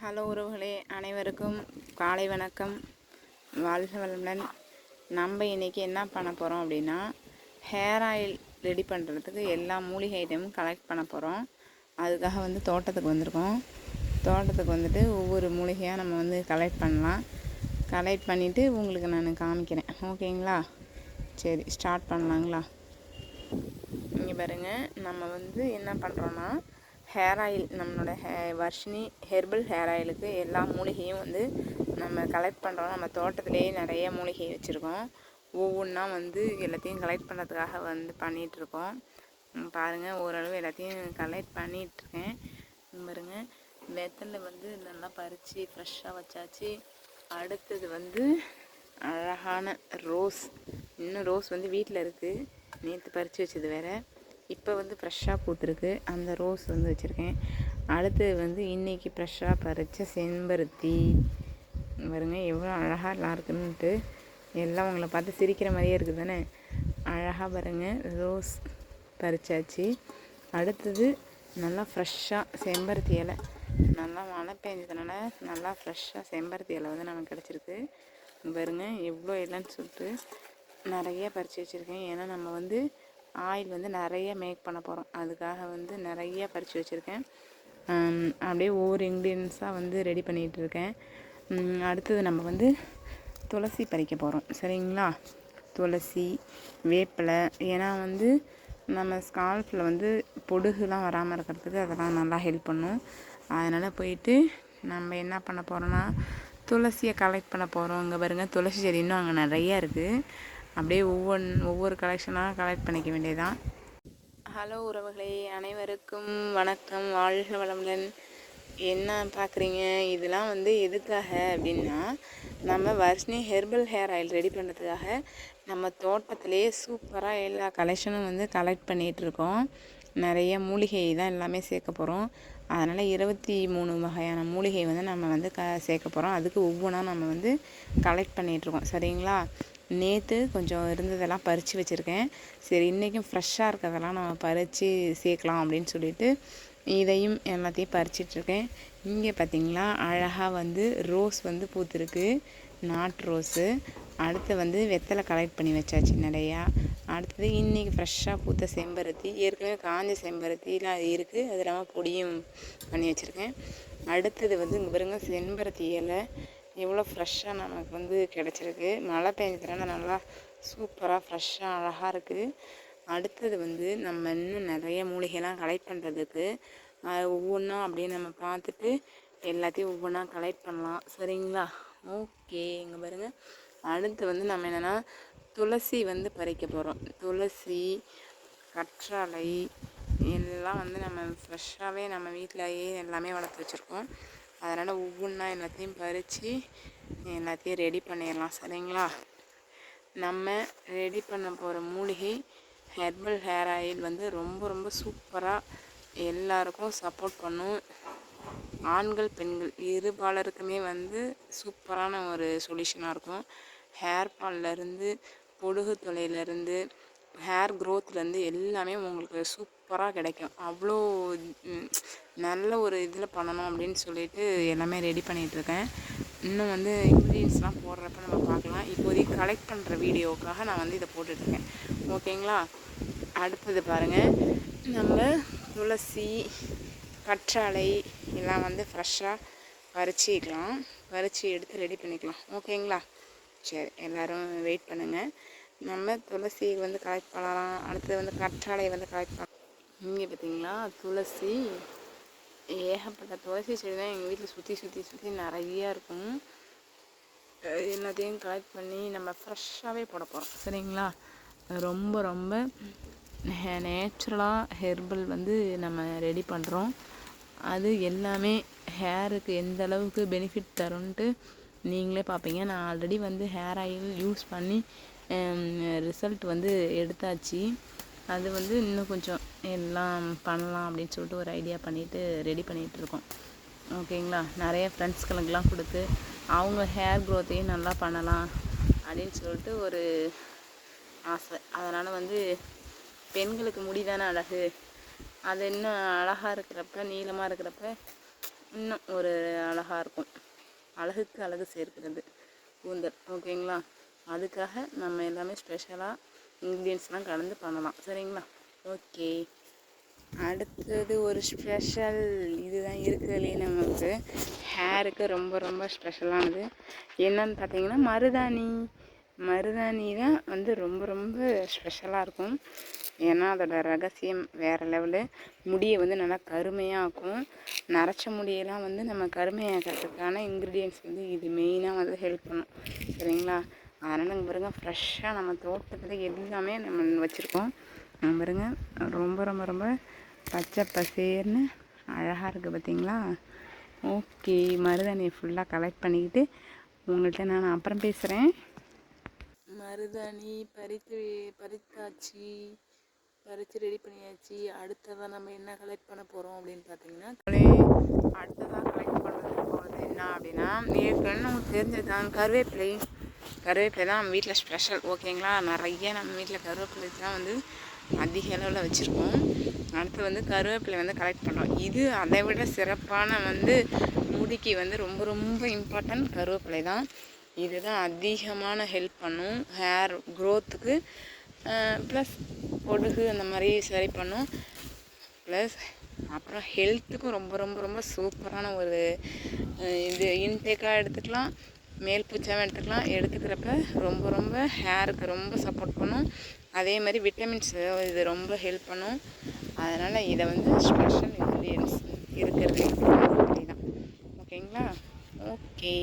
Hello உறவுகளே, அனைவருக்கும் காலை வணக்கம். வாழ்க வளமுடன். நம்ம இன்றைக்கி என்ன பண்ண போகிறோம் அப்படின்னா, ஹேர் ஆயில் ரெடி பண்ணுறதுக்கு எல்லா மூலிகை ஐட்டமும் கலெக்ட் பண்ண போகிறோம். அதுக்காக தோட்டத்துக்கு வந்திருக்கோம். தோட்டத்துக்கு வந்துட்டு ஒவ்வொரு மூலிகையாக நம்ம கலெக்ட் பண்ணலாம். கலெக்ட் பண்ணிவிட்டு உங்களுக்கு நான் காமிக்கிறேன். ஓகேங்களா? சரி, ஸ்டார்ட் பண்ணலாங்களா? இங்கே பாருங்கள், நம்ம என்ன பண்ணுறோன்னா, ஹேர் ஆயில், நம்மளோட வர்ஷினி ஹெர்பல் ஹேர் ஆயிலுக்கு எல்லா மூலிகையும் நம்ம கலெக்ட் பண்ணுறோம். நம்ம தோட்டத்திலேயே நிறைய மூலிகை வச்சுருக்கோம். ஒவ்வொன்றா எல்லாத்தையும் கலெக்ட் பண்ணுறதுக்காக பண்ணிகிட்ருக்கோம். பாருங்கள், ஓரளவு எல்லாத்தையும் கலெக்ட் பண்ணிகிட்ருக்கேன். பாருங்கள், வெத்தலை நல்லா பறித்து ஃப்ரெஷ்ஷாக வச்சாச்சு. அடுத்தது அழகான ரோஸ். இன்னும் ரோஸ் வீட்டில் இருக்குது. நேற்று பறித்து வச்சது வேறு. இப்போ ஃப்ரெஷ்ஷாக பூத்துருக்கு. அந்த ரோஸ் வச்சுருக்கேன். அடுத்தது இன்றைக்கி ஃப்ரெஷ்ஷாக பறித்த செம்பருத்தி. பாருங்க எவ்வளோ அழகாக எல்லாம் இருக்குன்ட்டு. எல்லாம் உங்களை பார்த்து சிரிக்கிற மாதிரியே இருக்குது தானே. அழகாக பாருங்கள், ரோஸ் பறிச்சாச்சு. அடுத்தது நல்லா ஃப்ரெஷ்ஷாக செம்பருத்தி இலை. நல்லா மழை பெஞ்சதுனால நல்லா ஃப்ரெஷ்ஷாக செம்பருத்தி இலை நமக்கு கிடச்சிருக்கு. பாருங்க எவ்வளோ இல்லைன்னு சொல்லிட்டு நிறைய பறித்து வச்சுருக்கேன். ஏன்னா நம்ம ஆயில் நிறைய மேக் பண்ண போகிறோம். அதுக்காக நிறைய பறித்து வச்சுருக்கேன். அப்படியே ஒவ்வொரு இன்க்ரீடியன்ஸாக ரெடி பண்ணிகிட்ருக்கேன். அடுத்தது நம்ம துளசி பறிக்க போகிறோம். சரிங்களா? துளசி, வேப்பிலை. ஏன்னா நம்ம ஸ்கால்ஃபில் பொடுகுலாம் வராமல் இருக்கிறதுக்கு அதெல்லாம் நல்லா ஹெல்ப் பண்ணும். அதனால் போயிட்டு நம்ம என்ன பண்ண போகிறோன்னா, துளசியை கலெக்ட் பண்ண போகிறோம். இங்கே பாருங்கள், துளசி செடி இன்னும் அங்கே நிறையா இருக்குது. அப்படியே ஒவ்வொரு கலெக்ஷனாக கலெக்ட் பண்ணிக்க வேண்டியதுதான். ஹலோ உறவுகளே, அனைவருக்கும் வணக்கம். வாழ்க வளமுடன். என்ன பார்க்குறீங்க? இதெல்லாம் எதுக்காக அப்படின்னா, நம்ம Varshini herbal hair oil ready பண்ணுறதுக்காக நம்ம தோட்டத்திலே சூப்பராக எல்லா கலெக்ஷனும் கலெக்ட் பண்ணிகிட்ருக்கோம். நிறைய மூலிகை தான் எல்லாமே சேர்க்க போகிறோம். அதனால் 23 வகையான மூலிகை நம்ம சேர்க்க போகிறோம். அதுக்கு ஒவ்வொன்றா நம்ம கலெக்ட் பண்ணிகிட்ருக்கோம். சரிங்களா? நேற்று கொஞ்சம் இருந்ததெல்லாம் பறித்து வச்சுருக்கேன். சரி, இன்றைக்கும் ஃப்ரெஷ்ஷாக இருக்கிறதெல்லாம் நம்ம பறித்து சேர்க்கலாம் அப்படின்னு சொல்லிட்டு இதையும் எல்லாத்தையும் பறிச்சிட்ருக்கேன். இங்கே பார்த்திங்களா, அழகாக ரோஸ் பூத்துருக்கு, நாட்டு ரோஸு. அடுத்து வெத்தலை கலெக்ட் பண்ணி வச்சாச்சு நிறையா. அடுத்தது இன்றைக்கி ஃப்ரெஷ்ஷாக பூத்த செம்பருத்தி. ஏற்கனவே காஞ்ச செம்பருத்திலாம் இருக்குது. அது இல்லாமல் பொடியும் பண்ணி வச்சுருக்கேன். அடுத்தது இங்கே பாருங்க, செம்பருத்தி இலை எவ்வளோ ஃப்ரெஷ்ஷாக நமக்கு கிடச்சிருக்கு. மழை பெஞ்சதுனால நல்லா சூப்பராக ஃப்ரெஷ்ஷாக அழகாக இருக்குது. அடுத்தது நம்ம இன்னும் நிறைய மூலிகைலாம் கலெக்ட் பண்ணுறதுக்கு ஒவ்வொன்றா அப்படியே நம்ம பார்த்துட்டு எல்லாத்தையும் ஒவ்வொன்றா கலெக்ட் பண்ணலாம். சரிங்களா? ஓகே. இங்கே பாருங்கள், அடுத்து நம்ம என்னென்னா துளசி பறிக்க போகிறோம். துளசி, கற்றாழை எல்லாம் நம்ம ஃப்ரெஷ்ஷாகவே நம்ம வீட்டிலையே எல்லாமே வளர்த்து வச்சுருக்கோம். அதனால் ஒவ்வொன்றா எல்லாத்தையும் பறித்து எல்லாத்தையும் ரெடி பண்ணிடலாம். சரிங்களா? நம்ம ரெடி பண்ண போகிற மூலிகை ஹெர்பல் ஹேர் ஆயில் ரொம்ப ரொம்ப சூப்பராக எல்லாருக்கும் சப்போர்ட் பண்ணும். ஆண்கள் பெண்கள் இருபாலருக்குமே சூப்பரான ஒரு சொல்யூஷனாக இருக்கும். ஹேர் ஃபால்லேருந்து, பொடுகு தொல்லையிலேருந்து, ஹேர் க்ரோத்லேருந்து எல்லாமே உங்களுக்கு சூப்பராக கிடைக்கும். அவ்வளோ நல்ல ஒரு இதில் பண்ணணும் அப்படின்னு சொல்லிட்டு எல்லாமே ரெடி பண்ணிகிட்ருக்கேன். இன்னும் இன்க்ரீடியன்ஸ்லாம் போடுறப்ப நம்ம பார்க்கலாம். இப்போதைக்கு கலெக்ட் பண்ணுற வீடியோவுக்காக நான் இதை போட்டுட்ருக்கேன். ஓகேங்களா? அடுத்தது பாருங்கள், நம்ம துளசி, கற்றாழை எல்லாம் ஃப்ரெஷ்ஷாக பறிச்சிக்கலாம். பறித்து எடுத்து ரெடி பண்ணிக்கலாம். ஓகேங்களா? சரி, எல்லோரும் வெயிட் பண்ணுங்கள். நம்ம துளசி கலெக்ட் பண்ணலாம். அடுத்தது கற்றாழை கலெக்ட் பண்ணலாம். இங்கே பார்த்தீங்களா, துளசி ஏகப்பட்ட துளசி செடி தான் எங்கள் வீட்டில் சுற்றி சுற்றி சுற்றி நிறையா இருக்கும். எல்லாத்தையும் கலெக்ட் பண்ணி நம்ம ஃப்ரெஷ்ஷாகவே போட போகிறோம். சரிங்களா? ரொம்ப ரொம்ப நேச்சுரலாக ஹெர்பல் நம்ம ரெடி பண்ணுறோம். அது எல்லாமே ஹேருக்கு எந்த அளவுக்கு பெனிஃபிட் தரும்ன்ட்டு நீங்களே பார்ப்பீங்க. நான் ஆல்ரெடி ஹேர் ஆயில் யூஸ் பண்ணி ரிசல்ட் எடுத்தாச்சு. அது இன்னும் கொஞ்சம் எல்லாம் பண்ணலாம் அப்படின்னு சொல்லிட்டு ஒரு ஐடியா பண்ணிவிட்டு ரெடி பண்ணிகிட்ருக்கோம். ஓகேங்களா? நிறைய ஃப்ரெண்ட்ஸ்களுக்கெல்லாம் கொடுத்து அவங்க ஹேர் க்ரோத்தையும் நல்லா பண்ணலாம் அப்படின்னு சொல்லிட்டு ஒரு ஆசை. அதனால் பெண்களுக்கு முடிதானே அழகு. அது இன்னும் அழகாக இருக்கிறப்ப, நீளமாக இருக்கிறப்ப இன்னும் ஒரு அழகாக இருக்கும். அழகுக்கு அழகு சேர்க்கிறது கூந்தல். ஓகேங்களா? அதுக்காக நம்ம எல்லாமே ஸ்பெஷலாக இன்க்ரீடியன்ஸ்லாம் கலந்து பண்ணலாம். சரிங்களா? ஓகே. அடுத்தது ஒரு ஸ்பெஷல் இதுதான் இருக்கிறதுலே நமக்கு ஹேருக்கு ரொம்ப ரொம்ப ஸ்பெஷலானது என்னன்னு பார்த்தீங்கன்னா மருதாணி தான் வந்து ரொம்ப ரொம்ப ஸ்பெஷலாக இருக்கும். ஏன்னா அதோட ரகசியம் வேறு லெவலு. முடியை வந்து நல்லா கருமையாகும். நரைச்ச முடியெல்லாம் வந்து நம்ம கருமையாக்கிறதுக்கான இன்க்ரீடியன்ஸ் வந்து இது மெயினாக வந்து ஹெல்ப் பண்ணும். சரிங்களா? அதனால் பாருங்கள், ஃப்ரெஷ்ஷாக நம்ம தோட்டத்தில் எல்லாமே நம்ம வச்சுருக்கோம். பாருங்கள், ரொம்ப ரொம்ப ரொம்ப பச்சை பசேர்னு அழகாக இருக்குது பார்த்தீங்களா? ஓகே, மருதாணியை ஃபுல்லாக கலெக்ட் பண்ணிக்கிட்டு உங்கள்கிட்ட நான் அப்புறம் பேசுகிறேன். மருதாணி பறித்து ரெடி பண்ணியாச்சு. அடுத்ததாக நம்ம என்ன கலெக்ட் பண்ண போகிறோம் அப்படின்னு பார்த்தீங்கன்னா, அடுத்ததாக கலெக்ட் பண்ணுறது போகிறது என்ன அப்படின்னா, ஏற்கனவே நமக்கு தெரிஞ்சதுதான் கருவேப்பிலை தான் நம்ம வீட்டில் ஸ்பெஷல். ஓகேங்களா? நிறைய நம்ம வீட்டில் கருவேப்பிலை தான் வந்து அதிக அளவில் வச்சுருக்கோம். அடுத்து வந்து கருவேப்பிலை வந்து கலெக்ட் பண்ணுறோம். இது அதை விட சிறப்பான வந்து முடிக்கு வந்து ரொம்ப ரொம்ப இம்பார்ட்டன்ட் கருவேப்பிலை தான். இதுதான் அதிகமான ஹெல்ப் பண்ணும் ஹேர் க்ரோத்துக்கு. ப்ளஸ் பொடுகு அந்த மாதிரி சரி பண்ணும். ப்ளஸ் அப்புறம் ஹெல்த்துக்கும் ரொம்ப ரொம்ப ரொம்ப சூப்பரான ஒரு இது இன்டேக்காக எடுத்துக்கலாம். மேல் பூச்சாவும் எடுத்துக்கிறப்ப ரொம்ப ரொம்ப ஹேருக்கு ரொம்ப சப்போர்ட் பண்ணும். அதே மாதிரி விட்டமின்ஸ் இது ரொம்ப ஹெல்ப் பண்ணும். அதனால் இதை வந்து ஸ்பெஷல் இன்க்ரீடியன்ஸ் இருக்கிறது தான். ஓகேங்களா? ஓகே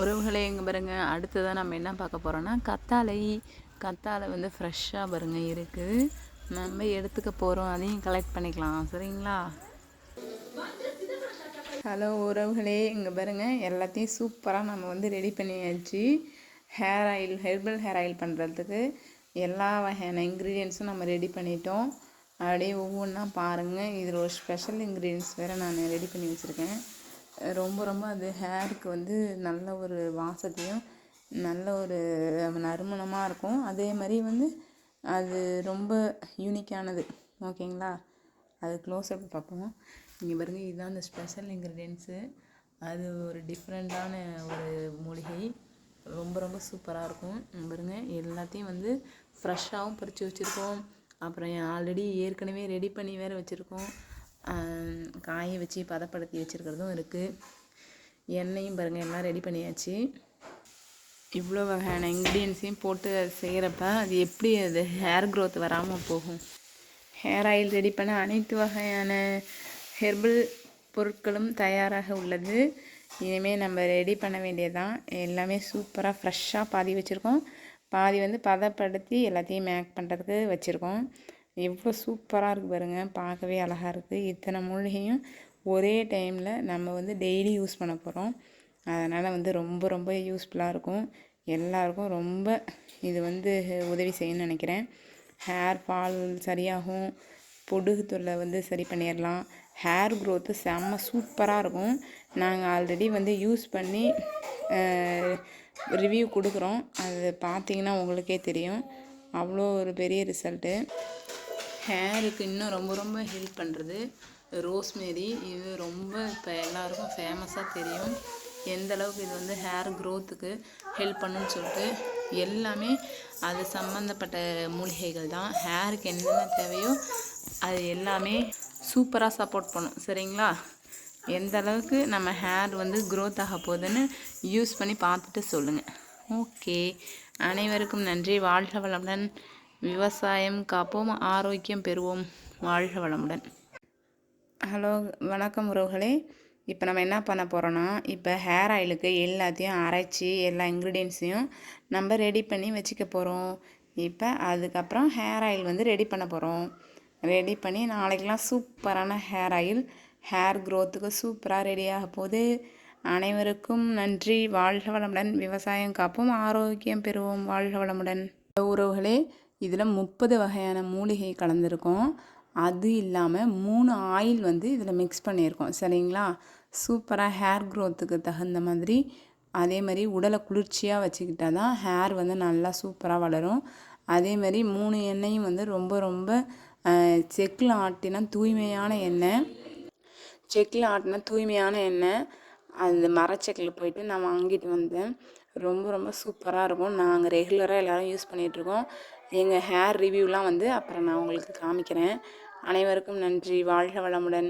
உறவுகளே, எங்கே பாருங்கள், அடுத்ததான் நம்ம என்ன பார்க்க போகிறோன்னா கத்தாழை வந்து ஃப்ரெஷ்ஷாக பாருங்கள் இருக்குது. நம்ம எடுத்துக்க போகிறோம். அதையும் கலெக்ட் பண்ணிக்கலாம். சரிங்களா? ஹலோ உறவுகளே, இங்கே பாருங்கள், எல்லாத்தையும் சூப்பராக நம்ம வந்து ரெடி பண்ணியாச்சு. ஹெர்பல் ஹேர் ஆயில் பண்ணுறதுக்கு எல்லா வகையான இன்க்ரீடியன்ஸும் நம்ம ரெடி பண்ணிட்டோம். அப்படியே ஒவ்வொன்றா பாருங்கள். இதில் ஒரு ஸ்பெஷல் இன்க்ரீடியன்ஸ் வேறு நான் ரெடி பண்ணி வச்சுருக்கேன். ரொம்ப ரொம்ப அது ஹேருக்கு வந்து நல்ல ஒரு வாசத்தையும் நல்ல ஒரு நறுமணமாக இருக்கும். அதே மாதிரி வந்து அது ரொம்ப யூனிக்கானது. ஓகேங்களா? அது க்ளோஸ்அப் பார்ப்போம். இங்கே பாருங்கள், இதுதான் அந்த ஸ்பெஷல் இன்க்ரீடியன்ஸு. அது ஒரு டிஃப்ரெண்ட்டான ஒரு மூலிகை. ரொம்ப ரொம்ப சூப்பராக இருக்கும். பாருங்கள், எல்லாத்தையும் வந்து ஃப்ரெஷ்ஷாகவும் பறித்து வச்சுருக்கோம். அப்புறம் ஆல்ரெடி ஏற்கனவே ரெடி பண்ணி வேறு வச்சுருக்கோம். காய வச்சு பதப்படுத்தி வச்சுருக்கிறதும் இருக்குது. எண்ணெயும் பாருங்கள், எல்லாம் ரெடி பண்ணியாச்சு. இவ்வளோ வகையான இன்க்ரீடியன்ஸையும் போட்டு செய்கிறப்ப அது எப்படி அது ஹேர் க்ரோத் வராமல் போகும். ஹேர் ஆயில் ரெடி பண்ண அனைத்து வகையான ஹெர்பல் பொருட்களும் தயாராக உள்ளது. இனிமேல் நம்ம ரெடி பண்ண வேண்டியதுதான். எல்லாமே சூப்பராக ஃப்ரெஷ்ஷாக பாதி வச்சுருக்கோம். பாதி வந்து பதப்படுத்தி எல்லாத்தையும் மேக் பண்ணுறதுக்கு வச்சுருக்கோம். எவ்வளோ சூப்பராக இருக்குது பாருங்கள், பார்க்கவே அழகாக இருக்குது. இத்தனை மூலிகையும் ஒரே டைமில் நம்ம வந்து டெய்லி யூஸ் பண்ண போகிறோம். அதனால் வந்து ரொம்ப ரொம்ப யூஸ்ஃபுல்லாக இருக்கும். எல்லாருக்கும் ரொம்ப இது வந்து உதவி செய்யணும்னு நினைக்கிறேன். ஹேர் ஃபால் சரியாகும். பொடுகு தொல்லை வந்து சரி பண்ணிடலாம். ஹேர் க்ரோத்து செம்ம சூப்பராக இருக்கும். நாங்கள் ஆல்ரெடி வந்து யூஸ் பண்ணி ரிவ்யூ கொடுக்குறோம். அது பார்த்திங்கன்னா உங்களுக்கே தெரியும். அவ்வளோ ஒரு பெரிய ரிசல்ட்டு. ஹேருக்கு இன்னும் ரொம்ப ரொம்ப ஹெல்ப் பண்ணுறது ரோஸ்மேரி. இது ரொம்ப இப்போ எல்லாருக்கும் ஃபேமஸாக தெரியும் எந்த அளவுக்கு இது வந்து ஹேர் க்ரோத்துக்கு ஹெல்ப் பண்ணுன்னு சொல்லிட்டு. எல்லாமே அது சம்மந்தப்பட்ட மூலிகைகள் தான். ஹேருக்கு என்னென்ன தேவையோ அது எல்லாமே சூப்பராக சப்போர்ட் பண்ணும். சரிங்களா? எந்த அளவுக்கு நம்ம ஹேர் வந்து க்ரோத் ஆக போகுதுன்னு யூஸ் பண்ணி பார்த்துட்டு சொல்லுங்கள். ஓகே, அனைவருக்கும் நன்றி. வாழ்க வளமுடன். விவசாயம் காப்போம், ஆரோக்கியம் பெறுவோம். வாழ்க வளமுடன். ஹலோ, வணக்கம் உறவுகளே. இப்போ நம்ம என்ன பண்ண போகிறோன்னா, இப்போ ஹேர் ஆயிலுக்கு எல்லாத்தையும் அரைச்சி எல்லா இன்க்ரீடியன்ஸையும் நம்ம ரெடி பண்ணி வச்சுக்க போகிறோம். இப்போ அதுக்கப்புறம் ஹேர் ஆயில் வந்து ரெடி பண்ண போகிறோம். ரெடி பண்ணி நாளைக்கெலாம் சூப்பரான ஹேர் ஆயில் ஹேர் க்ரோத்துக்கு சூப்பராக ரெடியாக போகுது. அனைவருக்கும் நன்றி. வாழ்க வளமுடன். விவசாயம் காப்போம், ஆரோக்கியம் பெறுவோம். வாழ்க வளமுடன். உறவுகளே, இதில் 30 வகையான மூலிகை கலந்துருக்கோம். அது இல்லாமல் 3 ஆயில் வந்து இதில் மிக்ஸ் பண்ணியிருக்கோம். சரிங்களா? சூப்பராக ஹேர் க்ரோத்துக்கு தகுந்த மாதிரி. அதே மாதிரி உடலை குளிர்ச்சியாக வச்சுக்கிட்டால் தான் ஹேர் வந்து நல்லா சூப்பராக வளரும். அதே மாதிரி 3 எண்ணெயும் வந்து ரொம்ப ரொம்ப செக்கில் ஆட்டினா தூய்மையான எண்ணெய். செக்கில் ஆட்டினா தூய்மையான எண்ணெய். அந்த மரச்செக்கில் போயிட்டு நான் வாங்கிட்டு வந்தேன். ரொம்ப ரொம்ப சூப்பராக இருக்கும். நாங்கள் ரெகுலராக எல்லோரும் யூஸ் பண்ணிகிட்ருக்கோம். எங்கள் ஹேர் ரிவ்யூலாம் வந்து அப்புறம் நான் உங்களுக்கு காமிக்கிறேன். அனைவருக்கும் நன்றி. வாழ்க வளமுடன்.